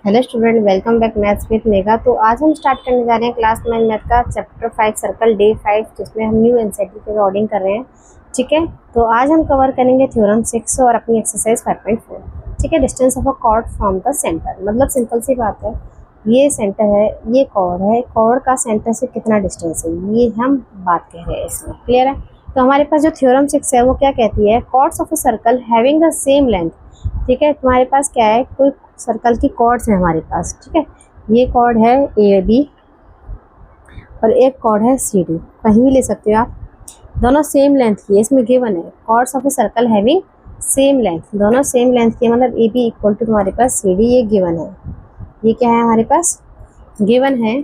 Hello student, welcome back maths with mega. तो आज हम स्टार्ट करने जा रहे हैं क्लास 9 मैथ का चैप्टर 5 सर्कल डे 5, जिसमें हम न्यू एनसीईआरटी की रिकॉर्डिंग कर रहे हैं। ठीक है, तो आज हम कवर करेंगे थ्योरम 6 और अपनी एक्सरसाइज 5.4। ठीक है, distance of a cord from the centre, मतलब सिंपल सी बात है, ये सेंटर है, ये कॉर्ड है, कॉर्ड का सेंटर से कितना डिस्टेंस है, ये हम बात कह रहे हैं इसमें। क्लियर है? तो हमारे पास जो थ्योरम 6 है वो क्या कहती है, chords of a circle having the same length. ठीक है, तुम्हारे पास क्या है, कोई सर्कल की कॉर्ड्स है हमारे पास। ठीक है, ये कॉर्ड है ए बी और एक कॉर्ड है सी डी, कहीं भी ले सकते हो आप, दोनों सेम लेंथ की है। इसमें गिवन है chords of a circle having same length, दोनों सेम लेंथ की है, मतलब ए बी इक्वल टू तुम्हारे पास सी डी, ये गिवन है। ये क्या है हमारे पास, गिवन है।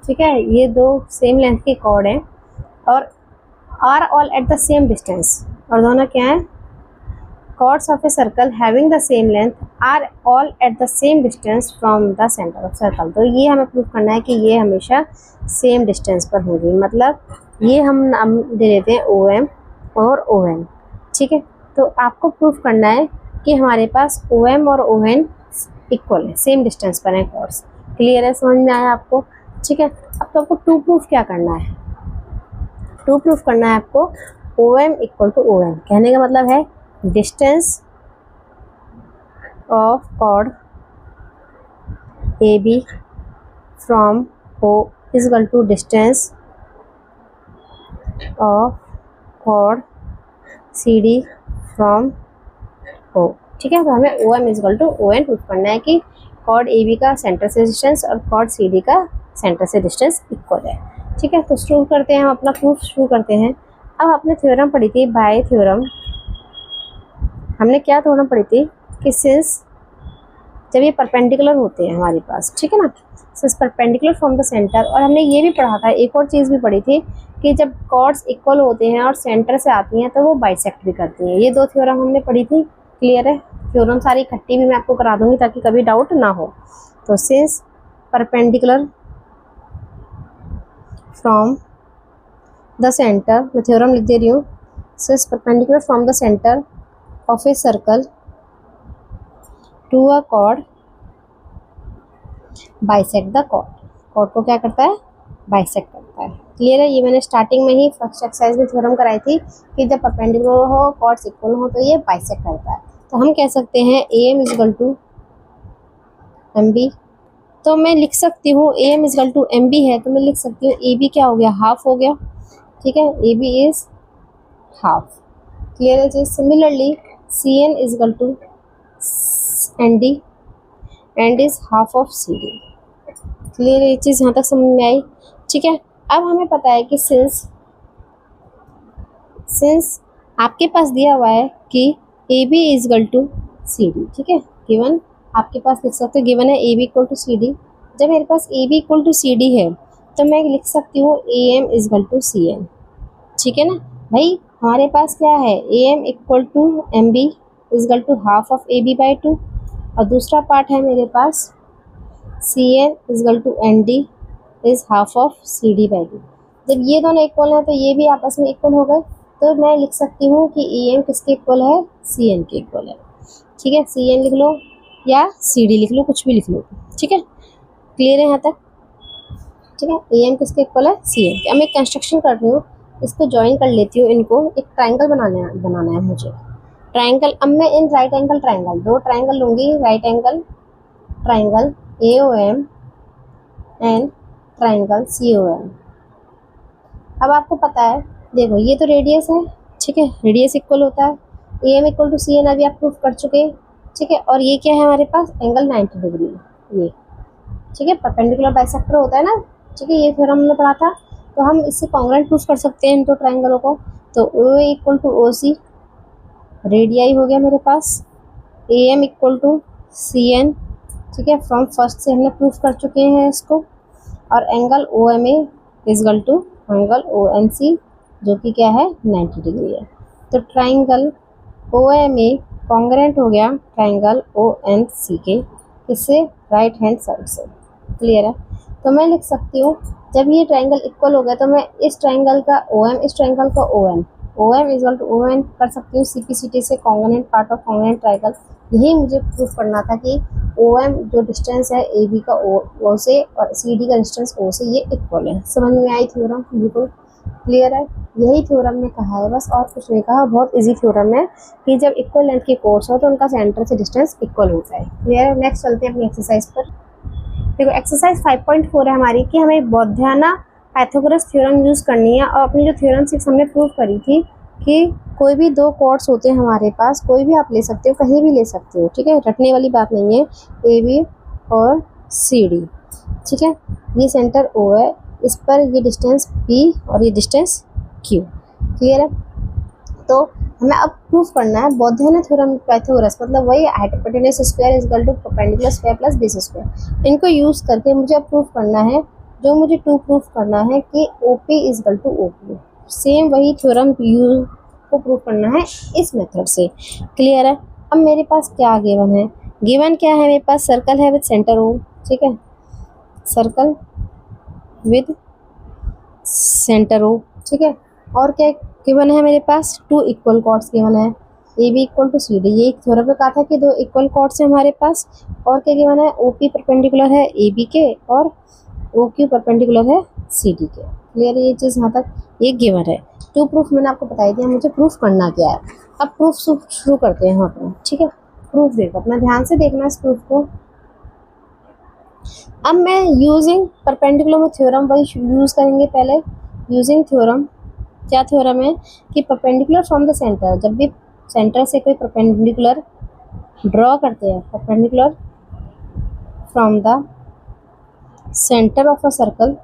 ठीक है, ये दो सेम लेंथ के कॉर्ड हैं और are all at the same distance, और दोनों क्या है, chords of a circle having the same length are all at the same distance from the center of circle। तो ये हमें प्रूफ करना है कि ये हमेशा सेम डिस्टेंस पर होंगी, मतलब ये हम नाम दे देते हैं ओ एम और ओ एन। ठीक है, तो आपको प्रूफ करना है कि हमारे पास ओ एम और ओ एन इक्वल है, सेम डिस्टेंस पर है कॉर्ड्स। क्लियर है, समझ में आया आपको? ठीक है, अब तो आपको टू प्रूफ क्या करना है, टू प्रूफ करना है आपको O M equal to O N. कहने का मतलब है distance of chord AB from O is equal to distance of chord CD from O। ठीक है, तो हमें OM is equal to ON proof करना है कि chord AB का सेंटर से डिस्टेंस और chord CD का सेंटर से डिस्टेंस इक्वल है। ठीक है, तो शुरू करते हैं, हम अपना प्रूफ शुरू करते हैं। अब आपने थ्योरम पढ़ी थी, बाय थ्योरम हमने क्या थ्योरम पढ़ी थी कि सिंस जब ये परपेंडिकुलर होते हैं हमारे पास, ठीक है ना, since perpendicular from the centre, और हमने ये भी पढ़ा था, एक और चीज़ भी पढ़ी थी कि जब कॉर्ड्स इक्वल होते हैं और सेंटर से आती हैं तो वो बाइसेक्ट भी करती हैं। ये दो थ्योरम हमने पढ़ी थी। क्लियर है, थ्योरम सारी इकट्ठी भी मैं आपको करा दूंगी ताकि कभी डाउट ना हो। तो since perpendicular from the centre, मैं थ्योरम लिख दे रही हूँ, since perpendicular from the centre of a circle to a chord bisect the chord। chord को क्या करता है, बाइसेक्ट करता है। क्लियर है, ये मैंने स्टार्टिंग में ही फर्स्ट एक्सरसाइज में थ्योरम कराई थी कि जब परपेंडिकुलर हो, कॉर्ड्स इक्वल हो, तो ये बाइसेक्ट करता है। तो हम कह सकते हैं A M is equal to M B. तो मैं लिख सकती हूँ A M is equal to M B है, तो मैं लिख सकती हूँ ए बी क्या हो गया, हाफ हो गया। ठीक है, A B is half. Clear है जी। Similarly C N is equal to N D, and is half of C D. Clear है, ये चीज़ यहाँ तक समझ में आई? ठीक है, अब हमें पता है कि सिंस आपके पास दिया हुआ है कि A B is equal to C D. ठीक है, गिवन आपके पास लिख सकते हो, गिवन है A B equal to C D. जब मेरे पास A B equal to C D है तो मैं लिख सकती हूँ A M is equal to C N. ठीक है ना भाई, हमारे पास क्या है, A M equal to M B is equal to half of A B by two, और दूसरा पार्ट है मेरे पास C N is equal to N D is half of C D by two. जब ये दोनों इक्वल हैं तो ये भी आपस में इक्वल हो गए, तो मैं लिख सकती हूँ कि ए एम किसके इक्वल है, सी एन के इक्वल है। ठीक है, सी एन लिख लो या सी डी लिख लो, कुछ भी लिख लो। ठीक है, क्लियर है यहाँ तक? ठीक है, ए एम किसके इक्वल है, सी एन के। अब मैं कंस्ट्रक्शन कर रही हूँ, इसको ज्वाइन कर लेती हूँ, इनको एक ट्राइंगल बनाना है मुझे। ट्राइंगल, अब मैं इन राइट एंगल ट्राइंगल, दो ट्राइंगल लूँगी, right angle triangle A O M and triangle C O M. अब आपको पता है, देखो ये तो रेडियस है। ठीक है, रेडियस इक्वल होता है, A M equal to C N अभी आप प्रूफ कर चुके हैं। ठीक है, और ये क्या है हमारे पास, एंगल 90 डिग्री ये। ठीक है, परपेंडिकुलर बाइसेक्टर होता है ना। ठीक है, ये थ्योरम हमने पढ़ा था, तो हम इससे कॉन्ग्रुएंट प्रूफ कर सकते हैं इन दो ट्राइंगलों को। तो O equal to O C, radii हो गया मेरे पास, A M equal to C N. ठीक है, फ्रॉम फर्स्ट से हमने प्रूफ कर चुके हैं इसको, और angle O M A is equal to angle O N C, जो कि क्या है, 90 डिग्री है। तो triangle O M A congruent हो गया ट्राइंगल ओ एन सी के, इससे राइट हैंड साइड से। क्लियर है, तो मैं लिख सकती हूँ जब ये ट्राइंगल इक्वल हो गया तो मैं इस ट्राइंगल का ओ एम, इस ट्राइंगल का O M, O M is equal to O N कर सकती हूँ सी पी सी टी से, congruent part of congruent triangle. यही मुझे प्रूफ करना था कि ओ एम जो डिस्टेंस है ए बी का ओ से और सी डी का डिस्टेंस ओ से ये इक्वल है। समझ में आई थ्योरम? बिल्कुल क्लियर है। यही थ्योरम में कहा है, बस और कुछ नहीं कहा। बहुत इजी थ्योरम है कि जब इक्वल लेंथ के कोर्स हो तो उनका सेंटर से डिस्टेंस इक्वल होता है। क्लियर है। नेक्स्ट चलते हैं अपनी एक्सरसाइज पर। देखो एक्सरसाइज 5.4 है हमारी कि हमें बौद्धियाना पाइथागोरस थ्योरम यूज करनी है। और अपनी जो थ्योरम 6 हमने प्रूव करी थी कि कोई भी दो कॉर्ड्स होते हैं हमारे पास, कोई भी आप ले सकते हो, कहीं भी ले सकते हो, ठीक है, रटने वाली बात नहीं है, ए बी और सी डी, ठीक है। ये सेंटर ओ है, इस पर ये डिस्टेंस पी और ये डिस्टेंस क्यू। क्लियर है। तो हमें अब प्रूफ करना है बौद्धियाना थ्योरम पाइथागोरस, मतलब वही hypotenuse square is equal to perpendicular square plus base square. इनको यूज करके मुझे अब प्रूफ करना है, जो मुझे प्रूफ करना है कि O P is equal to O Q. Same वही थ्योरम यू को प्रूफ करना है इस मेथड से। क्लियर है। अब मेरे पास क्या गिवन है? गिवन क्या है मेरे पास? सर्कल है विद सेंटर ओ, ठीक है, सर्कल विद सेंटर ओ, ठीक है। और क्या गिवन है मेरे पास? टू इक्वल कॉर्ड्स गिवन है, A B equal to C D. ये एक थ्योरम पे कहा था कि दो इक्वल कॉर्ड्स है हमारे पास। और क्या गिवन है? ओ पी परपेंडिकुलर है ए बी के और ओ क्यू परपेंडिकुलर है सी डी के। क्लियर है ये चीज़ यहाँ तक? ये गिवन है। टू प्रूफ मैंने आपको बता दिया, मुझे प्रूफ करना क्या है। अब प्रूफ शुरू करते हैं हम अपना, ठीक है। प्रूफ देखो, अपना ध्यान से देखना इस प्रूफ को। अब मैं यूजिंग परपेंडिकुलर में थ्योरम वही यूज़ करेंगे पहले। यूजिंग थ्योरम, क्या थ्योरम है कि परपेंडिकुलर फ्रॉम द सेंटर, जब भी सेंटर से कोई परपेंडिकुलर ड्रॉ करते हैं, perpendicular from the centre of a circle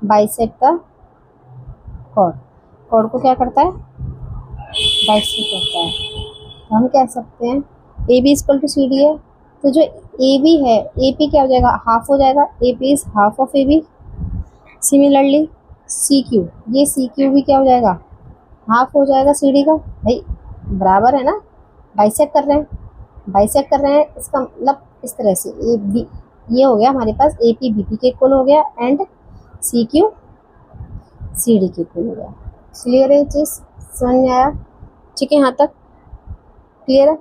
bisect the chord. Chord को क्या करता है? बाइसेक्ट करता है। तो हम कह सकते हैं A B equal to C D है, तो जो ए बी है, ए पी क्या हो जाएगा? हाफ हो जाएगा, A P is half of A B. Similarly C Q, ये सी क्यू भी क्या हो जाएगा? हाफ हो जाएगा सी डी का। भाई बराबर है ना, बाइसेक्ट कर रहे हैं, बाइसेक्ट कर रहे हैं, इसका मतलब इस तरह से ए बी, ये हो गया हमारे पास ए पी बी पी के इक्वल हो गया and C Q C D के इक्वल हो गया। क्लियर है ये चीज़? समझ में आया? ठीक है, यहाँ तक क्लियर है।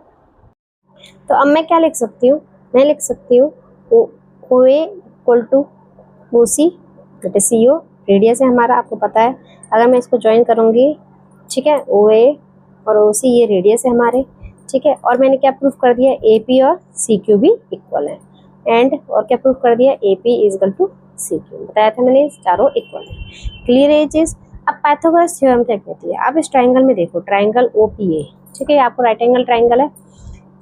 तो अब मैं क्या लिख सकती हूँ? मैं लिख सकती हूँ O A equal to O C, that is C O, radius है हमारा, आपको पता है। अगर मैं इसको ज्वाइन करूँगी, ठीक है, ओ ए और ओ सी ये रेडियस है हमारे, ठीक है। और मैंने क्या प्रूफ कर दिया? ए पी और सी क्यू भी इक्वल है एंड और क्या प्रूफ कर दिया? A P is equal to C Q, बताया था मैंने, चारों इक्वल है। क्लियर है ये चीज़? अब पाइथागोरस थ्योरम क्या कहती है? आप इस ट्राइंगल में देखो, ट्राइंगल ओ पी ए, ठीक है, आपको राइट एंगल ट्राइंगल है,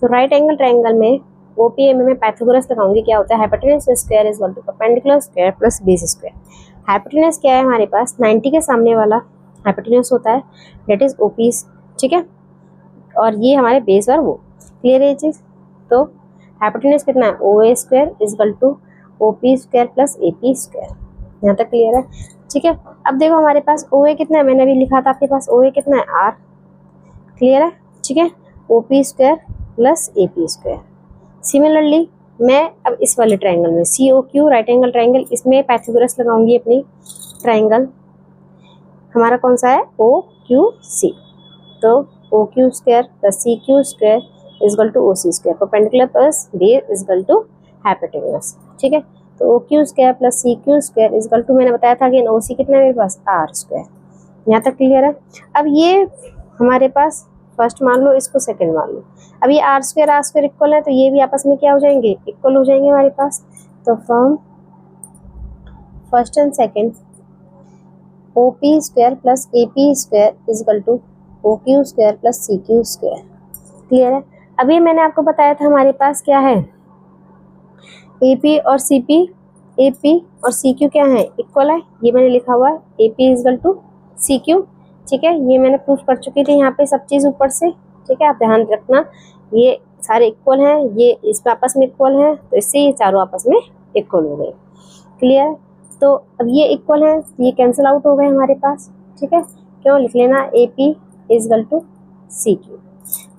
तो राइट एंगल ट्राइंगल में ओ पी ए में मैं पाइथागोरस लगाऊंगी। क्या होता है? Hypotenuse square is equal to perpendicular square plus base square. Hypotenuse क्या है हमारे पास? 90 के सामने वाला हाइपोटेन्यूज होता है, दैट इज ओ पी, ठीक है, और ये हमारे बेस और वो। क्लियर है ये चीज़? तो हाइपोटेन्यूज कितना है? O A square is equal to O P square plus A P square. यहाँ तक क्लियर है? ठीक है। अब देखो हमारे पास ओ ए कितना है, मैंने अभी लिखा था आपके पास, ओ ए कितना है? आर। क्लियर है? ठीक है, O P square plus A P square. Similarly मैं अब इस वाले ट्राइंगल में C O Q, right angle triangle, इसमें पाइथागोरस लगाऊंगी अपनी। ट्राइंगल हमारा कौन सा है? ओ क्यू सी, तो O Q square plus C Q square is equal to O C square, perpendicular plus base is equal to hypotenuse, ठीक है। तो O Q square plus C Q square is equal to, मैंने बताया था कि ओ सी कितना है मेरे पास? Are square. यहाँ तक क्लियर है? अब ये हमारे पास फर्स्ट मान लो, इसको सेकंड मान लो। अब ये आर स्क्वायर इक्वल है, तो ये भी आपस में क्या हो जाएंगे? इक्वल हो जाएंगे हमारे पास। तो from first and second O P square plus A P square is equal to O Q square plus C Q square. Clear है? अभी मैंने आपको बताया था हमारे पास क्या है? ए पी और सी पी, ए पी और सी क्यू क्या है? इक्वल है, ये मैंने लिखा हुआ है, A P is equal to C Q, ठीक है। ये मैंने प्रूफ कर चुकी थी यहाँ पे सब चीज़ ऊपर से, ठीक है, आप ध्यान रखना, ये सारे इक्वल हैं, ये इसमें आपस में इक्वल हैं, तो इससे ये चारों आपस में इक्वल हो गए। क्लियर है? तो अब ये इक्वल हैं, ये कैंसिल आउट हो गए हमारे पास, ठीक है। क्यों? लिख लेना A P is equal to C Q,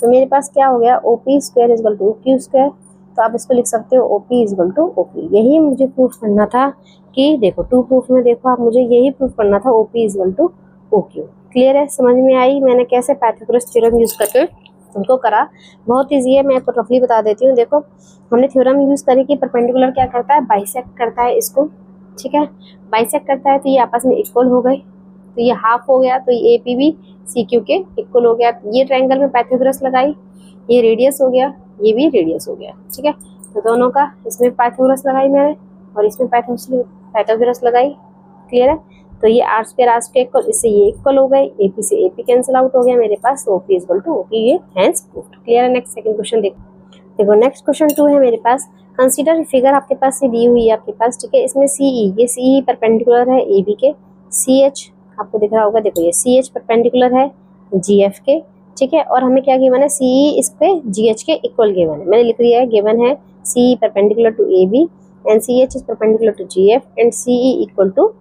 तो मेरे पास क्या हो गया? O P square is equal to O Q square, तो आप इसको लिख सकते हो O P is equal to O P. यही मुझे प्रूफ करना था कि देखो टू प्रूफ में देखो आप, मुझे यही प्रूफ करना था O P is equal to O Q. Clear है? समझ में आई मैंने कैसे पाइथागोरस थ्योरम यूज करके उनको करा, बहुत ईजी है, मैं आपको रफली बता देती हूँ। देखो हमने थ्योरम यूज़ करी कि परपेंडिकुलर क्या करता है, बाइसेक्ट करता है इसको, ठीक है, बाइसेक्ट करता है तो ये आपस में इक्वल हो गए, तो ये हाफ हो गया, तो ये AP भी CQ के इक्वल हो गया। ये ट्रायंगल में पाइथागोरस लगाई, ये रेडियस हो गया, ये भी रेडियस हो गया, ठीक है, तो दोनों का इसमें पाइथागोरस लगाई मैंने और इसमें पाइथागोरस लगाई, क्लियर है। तो ये R स्क्वायर इक्वल, इससे ये इक्वल हो गए, AP से AP कैंसिल आउट हो गया मेरे पास, तो OP इक्वल टू OP, ये हैंस प्रूव्ड, क्लियर है। नेक्स्ट सेकंड क्वेश्चन देखो नेक्स्ट क्वेश्चन 2 है मेरे पास। कंसीडर फिगर आपके पास से दी हुई है आपके पास, ठीक है, इसमें CE, ये CE परपेंडिकुलर है AB के, CH आपको दिख रहा होगा, देखो ये CH परपेंडिकुलर है GF के, ठीक है, और हमें क्या गिवन है, CE इस पे GH के इक्वल गिवन है, मैंने लिख दिया है, गिवन है CE perpendicular to AB and CH is perpendicular to GF and CE equal to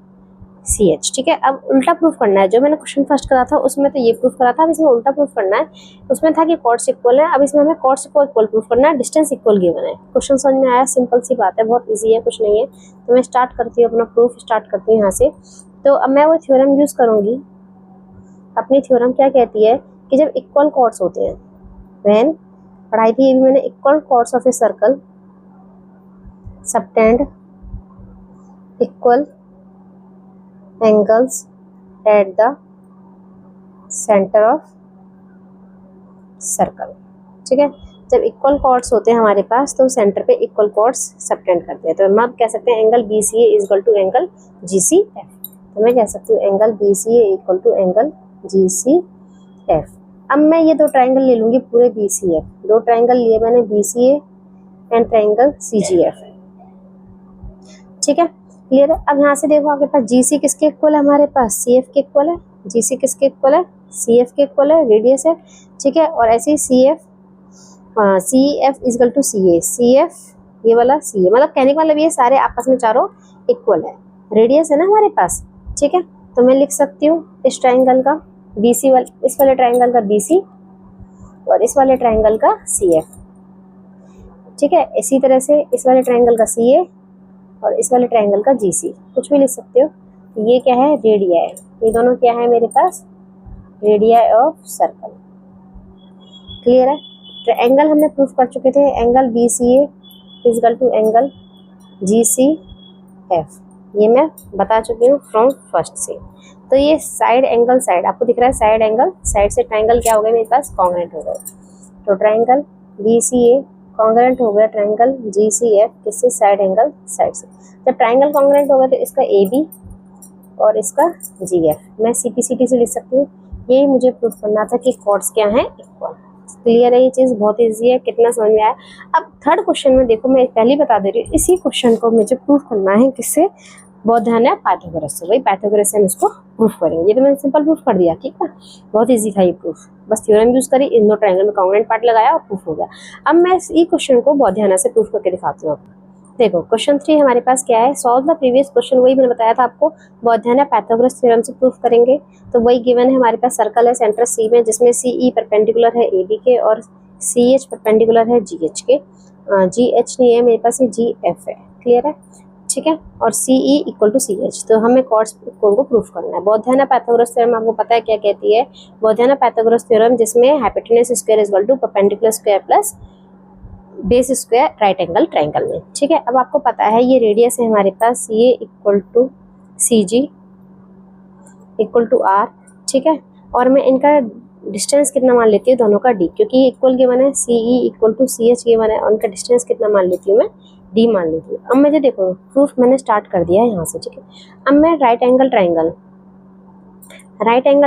CH, ठीक है। अब उल्टा प्रूफ करना है, जो मैंने क्वेश्चन फर्स्ट करा था उसमें तो ये प्रूफ करा था, अब इसमें उल्टा प्रूफ करना है। उसमें था कि कॉर्ड्स इक्वल है, अब इसमें हमें कॉर्ड्स को इक्वल प्रूफ करना है, डिस्टेंस इक्वल गिवन है। क्वेश्चन समझ में आया, सिंपल सी बात है, बहुत इजी है, कुछ नहीं है। तो मैं स्टार्ट करती हूँ, अपना प्रूफ स्टार्ट करती हूँ यहाँ से। तो अब मैं वो थ्योरम यूज़ करूँगी, अपनी थ्योरम क्या कहती है कि जब इक्वल कॉर्ड्स होते हैं, व्हेन पढ़ाई थी ये भी मैंने, equal chords of a circle subtend equal angles at the centre of circle, ठीक है। जब इक्वल कॉर्ड्स होते हैं हमारे पास तो सेंटर पे इक्वल कॉर्ड्स सबटेंड करते हैं, तो हम आप कह सकते हैं angle BCA is equal to angle GCF, तो मैं कह सकती हूँ angle BCA equal to angle GCF। अब मैं ये दो ट्रायंगल ले लूँगी पूरे BCF, दो ट्रायंगल लिए मैंने BCA एंड ट्रायंगल CGF, ठीक है, क्लियर है। अब यहाँ से देखो आपके पास GC किसके इक्वल है, हमारे पास CF के इक्वल है, GC किसके इक्वल है, CF के इक्वल है, रेडियस है, ठीक है, और ऐसे ही CF is equal to CA, CF ये वाला CA, मतलब कहने का मतलब ये सारे आपस में चारों इक्वल है, रेडियस है ना हमारे पास, ठीक है। तो मैं लिख सकती हूँ इस ट्रायंगल का BC वाला, इस वाले ट्रायंगल का BC और इस वाले ट्रायंगल का CF, ठीक है। इसी तरह से इस वाले ट्रायंगल का CA और इस वाले ट्रायंगल का GC, कुछ भी लिख सकते हो। तो ये क्या है, रेडिया है, ये दोनों क्या है मेरे पास, रेडिया ऑफ सर्कल, क्लियर है। ट्रायंगल हमने प्रूफ कर चुके थे, angle BCA is equal to angle GCF, ये मैं बता चुकी हूँ फ्रॉम फर्स्ट से। तो ये साइड एंगल, साइड आपको दिख रहा है, साइड एंगल, साइड से ट्रायंगल क्या हो गया मेरे पास, कॉन्ग्रुएंट हो गए। तो ट्रायंगल BCA कॉन्ग्रुएंट हो गया ट्रायंगल GCF किससे, साइड एंगल साइड से। जब ट्रायंगल कॉन्ग्रुएंट हो गया तो इसका AB और इसका GF मैं CPCT से लिख सकती हूँ। यही मुझे प्रूफ करना था कि कॉर्ड्स क्या हैं, इक्वल, क्लियर है। ये चीज़ बहुत ईजी है, कितना समझ में आया। अब थर्ड क्वेश्चन में देखो, मैं पहले बता दे रही हूँ, इसी क्वेश्चन को मुझे प्रूफ करना है किससे, बोधायन पाइथागोरस से, वही पाइथागोरस से हम इसको प्रूफ करेंगे। ये तो मैंने सिंपल प्रूफ कर दिया, ठीक है, बहुत इजी था ये प्रूफ, बस थ्योरम यूज करी, इन दो ट्रायंगल में कॉन्ग्रुएंट पार्ट लगाया और प्रूफ हो गया। अब मैं इस क्वेश्चन को बोधायन से प्रूफ करके दिखाती हूँ आपको। देखो क्वेश्चन 3 हमारे पास क्या है, सॉल्व द प्रीवियस क्वेश्चन, वही मैंने बताया था आपको, बोधायन पाइथागोरस थ्योरम से प्रूफ करेंगे। तो वही गिवन है हमारे पास, सर्कल है सेंटर C में, जिसमें CE परपेंडिकुलर है AB के और CH परपेंडिकुलर है GH के, GH नहीं है मेरे पास, ये GF है, क्लियर है, ठीक है, और CE इक्वल टू CH। तो हमें कॉर्ड्स इक्वल को प्रूफ करना है। बोधायन पाइथागोरस थ्योरम आपको पता है क्या कहती है, बोधायन पाइथागोरस थ्योरम जिसमें hypotenuse square is equal to perpendicular square plus base square right angle triangle में, ठीक है। अब आपको पता है ये रेडियस है हमारे पास, ये equal to CG equal to R, ठीक है, और मैं इनका डिस्टेंस कितना मान लेती हूँ, दोनों का D, क्योंकि ये इक्वल गिवन है, CE equal to CH given है, और उनका डिस्टेंस कितना मान लेती हूँ मैं, D मान लेती हूँ। अब मुझे देखो प्रूफ मैंने स्टार्ट कर दिया है यहाँ से, ठीक है। अब मैं राइट एंगल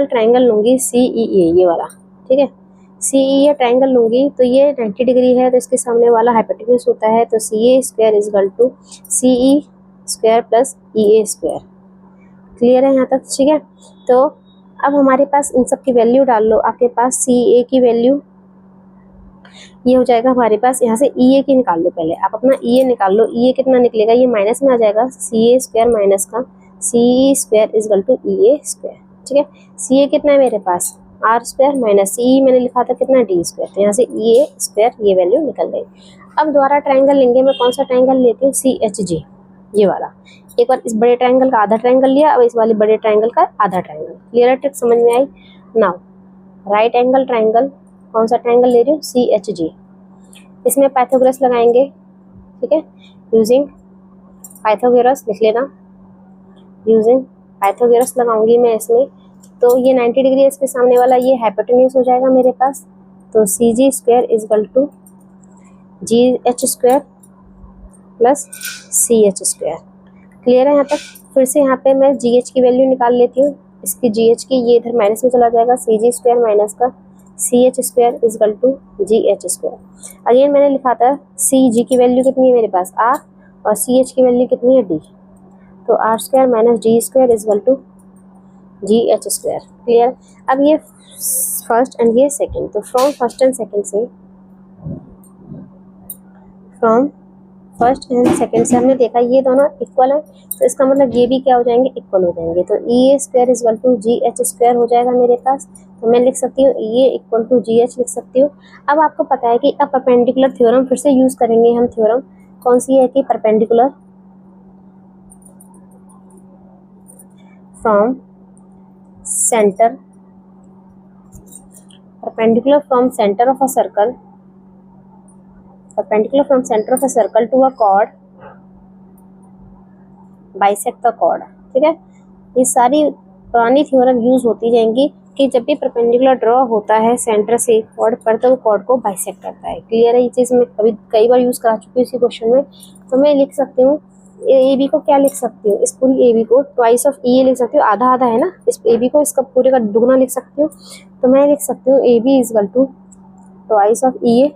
ट्रायंगल लूँगी CEA, ये वाला, ठीक है, CEA ट्रायंगल लूँगी, तो ये 90 डिग्री है, तो इसके सामने वाला हाइपोटेन्यूज होता है, तो CA square is equal to CE square plus EA square, clear है यहाँ तक, ठीक है। तो अब हमारे पास इन सब की वैल्यू डाल लो, आपके पास CA की वैल्यू ये हो जाएगा हमारे पास, यहाँ से EA की निकाल लो, पहले आप अपना EA निकाल लो, EA कितना निकलेगा, ये माइनस में आ जाएगा, CA स्क्वायर माइनस का CE square is equal to EA square, ठीक है। CA कितना है मेरे पास, R स्क्वायर माइनस CE मैंने लिखा था कितना, D स्क्वायर, तो यहाँ से EA स्क्वायर ये वैल्यू निकल गई। अब दोबारा ट्रायंगल लेंगे, मैं कौन सा ट्रायंगल लेती हूँ, CHG, ये वाला। एक बार इस बड़े ट्रायंगल का आधा ट्रायंगल लिया, अब इस वाले बड़े ट्रायंगल का आधा ट्रायंगल, क्लियर है, ट्रिक समझ में आई। नाउ राइट एंगल ट्रायंगल कौन सा ट्रायंगल ले रही हूँ, CHG। इसमें पाइथागोरस लगाएंगे, ठीक है, यूजिंग पाइथागोरस लिख लेना, यूजिंग पाइथागोरस लगाऊंगी मैं इसमें। तो ये 90 डिग्री है, इसके सामने वाला ये हाइपोटेन्यूज हो जाएगा मेरे पास। तो CG square is equal to GH square plus CH square. Clear है यहाँ तक। फिर से यहाँ पे मैं GH की वैल्यू निकाल लेती हूँ, इसकी GH की, ये इधर माइनस में चला जाएगा, CG स्क्वायर माइनस का CH square is equal to GH square. Again मैंने लिखा था CG की वैल्यू कितनी है मेरे पास, R, और CH की वैल्यू कितनी है, D। तो R square minus D square is equal to GH square. Clear. अब ये फर्स्ट एंड ये सेकंड, तो फ्रॉम फर्स्ट एंड सेकंड से, फ्रॉम फर्स्ट एंड सेकंड से हमने देखा ये दोनों इक्वल है, तो इसका मतलब ये भी क्या हो जाएंगे, इक्वल हो जाएंगे। तो EA square is equal to GH square हो जाएगा मेरे पास। तो मैं लिख सकती हूँ EA इक्वल टू GH लिख सकती हूँ। अब आपको पता है कि अब परपेंडिकुलर थ्योरम फिर से यूज करेंगे हम। थ्योरम कौन सी है कि perpendicular from centre, perpendicular from centre of a circle, perpendicular from center of a circle to a chord bisect the chord। ठीक है, ये सारी पुरानी थ्योरम यूज होती जाएंगी कि जब भी परपेंडिकुलर ड्रॉ होता है सेंटर से कॉर्ड पर, तो वो कॉर्ड को बाइसेक्ट करता है। क्लियर है, ये चीज़ मैं कई बार यूज करा चुकी हूँ इसी क्वेश्चन में। तो मैं लिख सकती हूँ AB को, क्या लिख सकती हूँ, इस पूरी AB को ट्वाइस ऑफ EA लिख सकती हूँ, आधा आधा है ना, इस AB को इसका पूरे का दुगना लिख सकती हूँ। तो मैं लिख सकती हूँ AB is equal to twice of EA।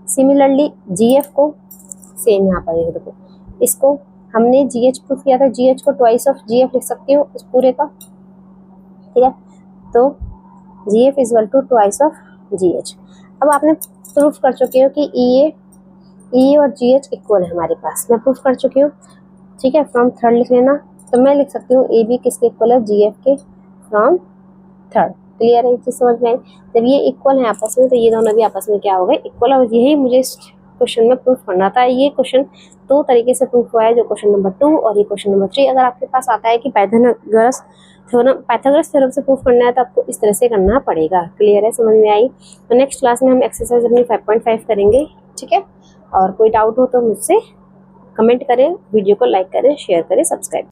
Similarly GF को सेम यहाँ पर ये देखो, इसको हमने GH प्रूफ किया था, GH को ट्वाइस ऑफ GF लिख सकती हूँ इस पूरे का। ठीक है, तो GF is equal to twice of GH। अब आपने प्रूफ कर चुके हो कि EA और GH इक्वल है हमारे पास, मैं प्रूफ कर चुकी हूँ। ठीक है, फ्रॉम थर्ड लिख लेना। तो मैं लिख सकती हूँ AB किसके इक्वल है, GF के फ्रॉम थर्ड। क्लियर है, ये चीज़ समझ में आई। जब ये इक्वल है आपस में, तो ये दोनों भी आपस में क्या हो गए, इक्वल। और यही मुझे इस क्वेश्चन में प्रूफ करना था। ये क्वेश्चन दो तरीके से प्रूफ हुआ है, जो क्वेश्चन नंबर 2 और ये क्वेश्चन नंबर 3। अगर आपके पास आता है कि पाइथागोरस थ्योरम से प्रूफ करना है, तो आपको इस तरह से करना पड़ेगा। क्लियर है, समझ में आई। तो नेक्स्ट क्लास में हम एक्सरसाइज अपनी 5.5 करेंगे। ठीक है, और कोई डाउट हो तो मुझसे कमेंट करें, वीडियो को लाइक करें, शेयर करें, सब्सक्राइब